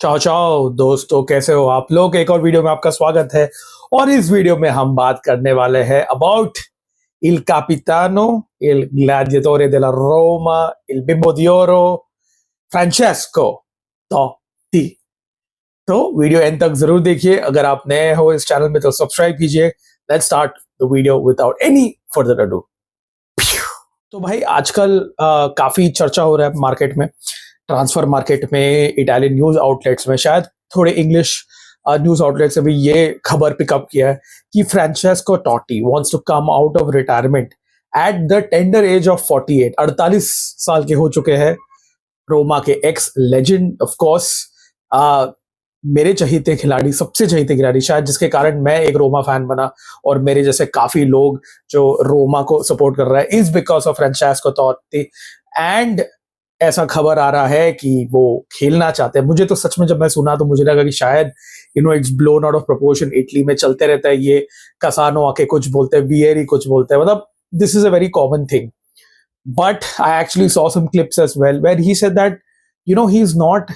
चाओ चाओ दोस्तों, कैसे हो आप लोग। एक और वीडियो में आपका स्वागत है। और इस वीडियो में हम बात करने वाले हैं about il capitano, il gladiatore della Roma, il bimbo di oro, Francesco Totti। तो वीडियो एंड तक जरूर देखिए। अगर आप नए हो इस चैनल में तो सब्सक्राइब कीजिए। Let's start the video without any further ado. तो भाई आजकल काफी चर्चा हो रहा है मार्केट में, ट्रांसफर मार्केट में, इटालियन न्यूज आउटलेट्स में, शायद थोड़े इंग्लिश न्यूज आउटलेट्स से भी ये खबर पिकअप किया है कि Francesco Totti wants to come out of retirement at the tender age of 48। 48 साल के हो चुके हैं रोमा के एक्स लेजेंड। ऑफ कोर्स मेरे चहीते खिलाड़ी, सबसे चहीते खिलाड़ी, शायद जिसके कारण मैं एक रोमा फैन बना और मेरे जैसे काफी लोग जो रोमा को सपोर्ट कर रहा है, is because of Francesco Totti. And ऐसा खबर आ रहा है कि वो खेलना चाहते हैं। मुझे तो सच में जब मैं सुना तो मुझे लगा कि शायद it's blown out of proportion. Italy में चलते रहता है ये, कसानो आके कुछ बोलते हैं, वियरी कुछ बोलते हैं, मतलब this is a very common thing. But I actually saw some clips as well where he said that he is not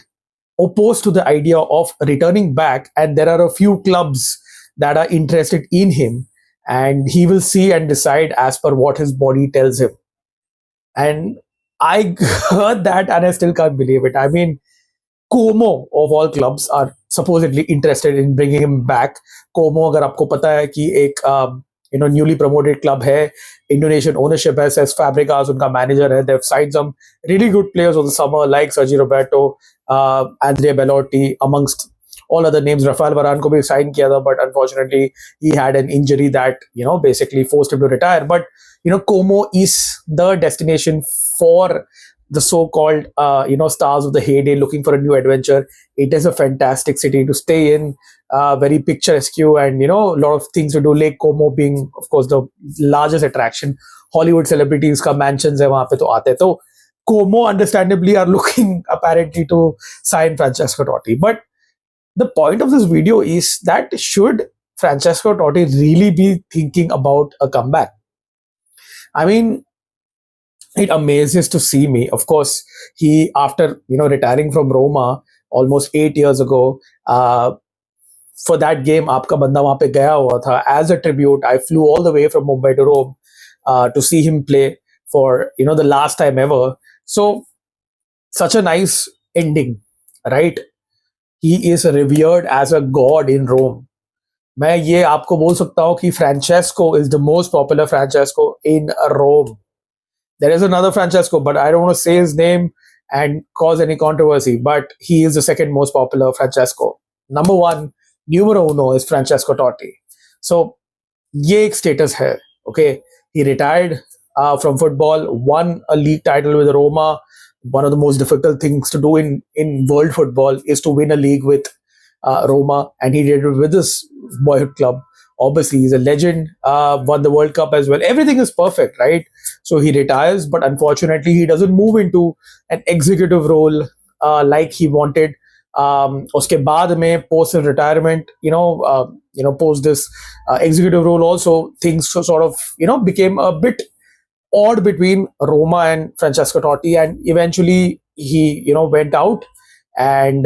opposed to the idea of returning back, and there are a few clubs that are interested in him, and he will see and decide as per what his body tells him. And I heard that and I still can't believe it. I mean, Como of all clubs are supposedly interested in bringing him back. Como, अगर आपको पता है कि एक newly promoted club है, Indonesian ownership है, cess फैब्रिकास उनका manager है। they've signed some really good players of the summer like Sergio Roberto, Andrea Bellotti, amongst all other names. Rafael Varane को भी साइन किया था, but unfortunately he had an injury that basically forced him to retire. But Como is the destination for the so-called stars of the heyday looking for a new adventure. It is a fantastic city to stay in, very picturesque, and a lot of things to do. Lake Como being of course the largest attraction. Hollywood celebrities का mansions है वहां पे तो आते हैं। तो Como understandably are looking apparently to sign Francesco Totti. But the point of this video is that should Francesco Totti really be thinking about a comeback? I mean, it amazes to see me. Of course, he, after retiring from Roma almost 8 years ago, for that game आपका बंदा वहां पे गया हुआ था as a tribute. I flew all the way from Mumbai to Rome to see him play for the last time ever. So such a nice ending, right? He is revered as a god in Rome. मैं ये आपको बोल सकता हूँ कि Francesco is the most popular Francesco in Rome. There is another Francesco, but I don't want to say his name and cause any controversy, but he is the second most popular Francesco. Number one, numero uno is Francesco Totti. So, ये एक status है, okay? He retired from football, won a league title with Roma. One of the most difficult things to do in world football is to win a league with Roma, and he did it with his boyhood club. Obviously, he's a legend, won the World Cup as well. Everything is perfect, right? So he retires, but unfortunately, he doesn't move into an executive role like he wanted. Uske baad mein, post his retirement, post this executive role also, things sort of, became a bit odd between Roma and Francesco Totti, and eventually he, went out, and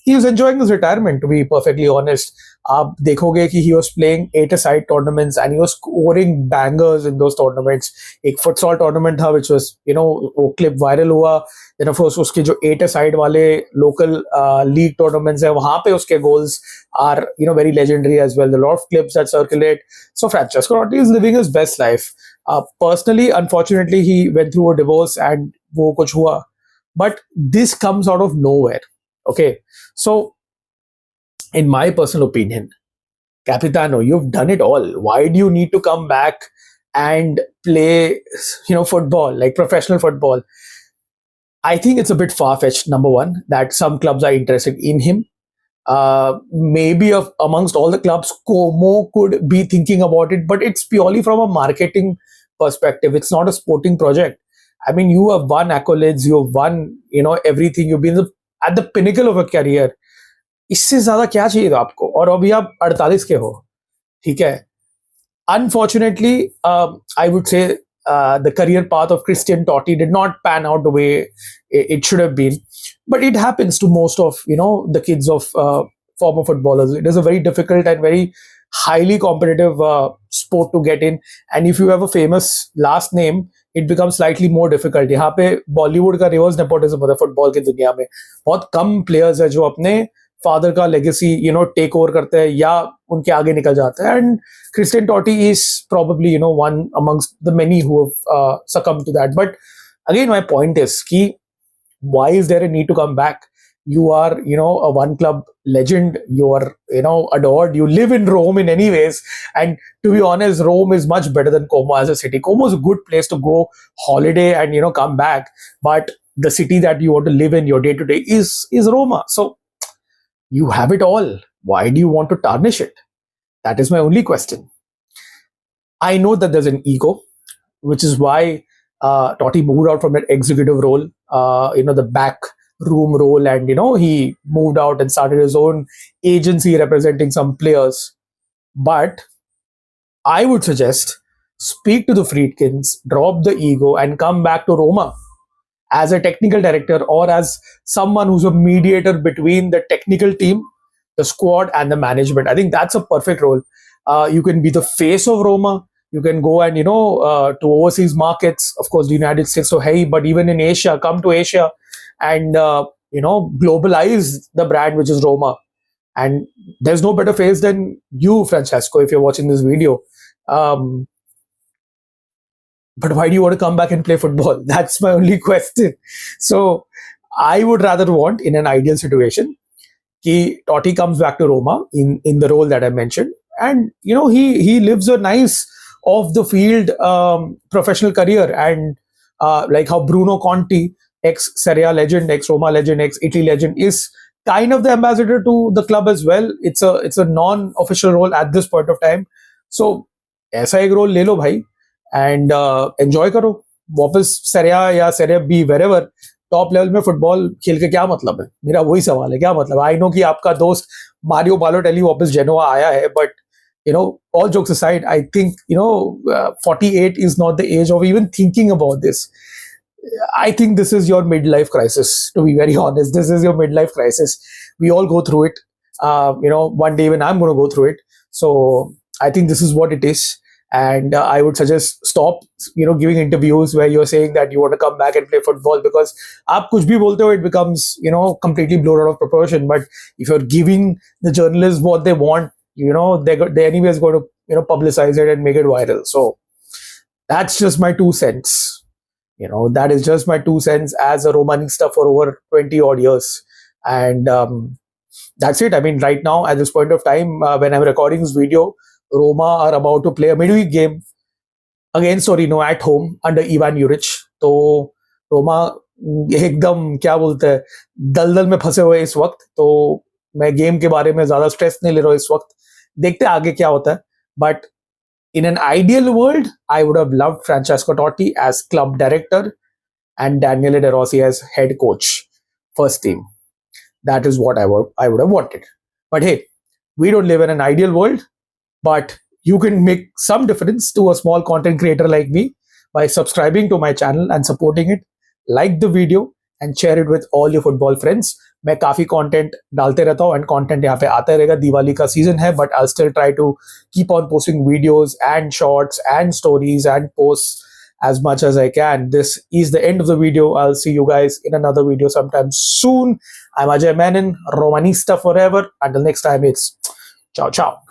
he was enjoying his retirement, to be perfectly honest. आप देखोगे कि he was playing 8-a-side tournaments and he was scoring bangers in those tournaments. एक futsal tournament था which was वो clip viral हुआ. Then of course उसके जो 8-a-side वाले local league tournaments है, वहाँ पे उसके goals are very legendary as well. There are a lot of clips that circulate. So Francesco Totti is living his best life. Personally, unfortunately, he went through a divorce and वो कुछ हुआ. But this comes out of nowhere. Okay, so in my personal opinion, Capitano, you've done it all. Why do you need to come back and play, football, like professional football? I think it's a bit far-fetched, number one, that some clubs are interested in him. Maybe amongst all the clubs, Como could be thinking about it, but it's purely from a marketing perspective. It's not a sporting project. I mean, you have won accolades, you have won, everything. You've been at the pinnacle of a career. इससे ज्यादा क्या चाहिए था आपको? और अभी आप 48 के हो, ठीक है? Unfortunately, I would say the career path of Christian Totti did not pan out the way it should have been. But it happens to most of the kids of former footballers. It is a very difficult and very highly competitive sport to get in, and if you have a famous last name, it becomes slightly more difficult. यहाँ पे बॉलीवुड का reverse nepotism होता है football की दुनिया में. बहुत कम players है जो अपने फादर का लेगेसी टेक ओवर करते हैं या उनके आगे निकल जाते हैं. And Christian Totti is probably one amongst the many who have succumbed to that. But again, my point is कि why is there a need to come back? You are a one club legend. You are adored. You live in Rome in any ways, and to be honest, Rome is much better than Como as a city. Como is a good place to go holiday and come back, but the city that you want to live in your day to day is Roma. So you have it all. Why do you want to tarnish it? That is my only question. I know that there's an ego, which is why Totti moved out from that executive role, the back room role, and he moved out and started his own agency representing some players. But I would suggest speak to the Friedkins, drop the ego, and come back to Roma as a technical director or as someone who's a mediator between the technical team, the squad, and the management. I think that's a perfect role. You can be the face of Roma. You can go and to overseas markets. Of course, the United States, so hey, but even in Asia, come to Asia and globalize the brand, which is Roma. And there's no better face than you, Francesco, if you're watching this video. But why do you want to come back and play football? That's my only question. So I would rather want, in an ideal situation, कि Totti comes back to Roma in the role that I mentioned, and he lives a nice off the field professional career, and like how Bruno Conti, ex Serie A legend, ex Roma legend, ex Italy legend, is kind of the ambassador to the club as well. It's a non-official role at this point of time. So ऐसा एक role ले लो भाई and enjoy करो. वापस Serie A या Serie B wherever top level में football खेल के क्या मतलब है? मेरा वही सवाल है, क्या मतलब? आई नो कि आपका दोस्त मारियो बालोटेली वापस जेनोआ आया है, but all jokes aside, I think 48 is not the age of even thinking about this. I think this is your midlife crisis, to be very honest. This is your midlife crisis. We all go through it. One day even I'm going to go through it. So I think this is what it is. And I would suggest stop, giving interviews where you're saying that you want to come back and play football, because aap kuch bhi bolte ho, it becomes, completely blown out of proportion. But if you're giving the journalists what they want, they anyways going to, publicize it and make it viral. So that's just my 2 cents. That is just my 2 cents as a Romanista for over 20 odd years. And that's it. I mean, right now, at this point of time, when I'm recording this video, Roma are about to play a midweek game against Torino at home under Ivan Juric. तो रोमा एकदम क्या बोलते हैं दलदल में फंसे हुए इस वक्त. तो मैं गेम के बारे में ज्यादा स्ट्रेस नहीं ले रहा हूँ इस वक्त. देखते हैं आगे क्या होता है. But in an ideal world, I would have loved Francesco Totti as club director and Daniele De Rossi as head coach, first team. That is what I would have wanted. But hey, we don't live in an ideal world. But you can make some difference to a small content creator like me by subscribing to my channel and supporting it. Like the video and share it with all your football friends. मैं काफी content डालते रहता हूँ and content यहाँ पे आता रहेगा. दिवाली का season है, but I'll still try to keep on posting videos and shorts and stories and posts as much as I can. This is the end of the video. I'll see you guys in another video sometime soon. I'm Ajay Menon, Romanista forever. Until next time, it's ciao, ciao.